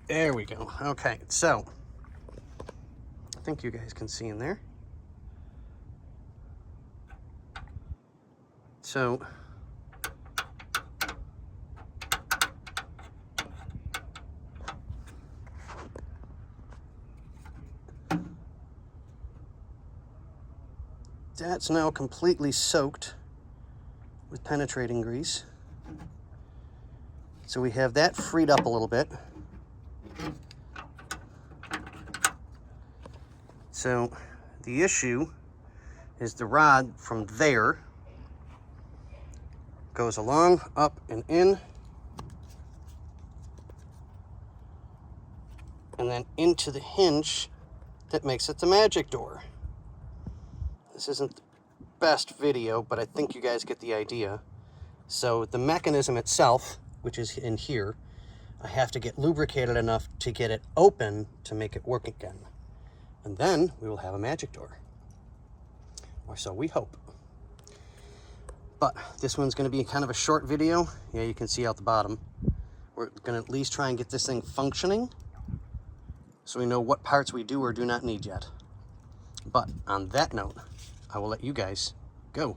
There we go. Okay, so I think you guys can see in there. So that's now completely soaked with penetrating grease. So we have that freed up a little bit. So the issue is the rod from there goes along, up, and in, and then into the hinge that makes it the magic door. This isn't the best video, but I think you guys get the idea. So the mechanism itself, which is in here, I have to get lubricated enough to get it open to make it work again. And then we will have a magic door. Or so we hope. But this one's going to be kind of a short video. Yeah, you can see out the bottom. We're going to at least try and get this thing functioning so we know what parts we do or do not need yet. But on that note, I will let you guys go.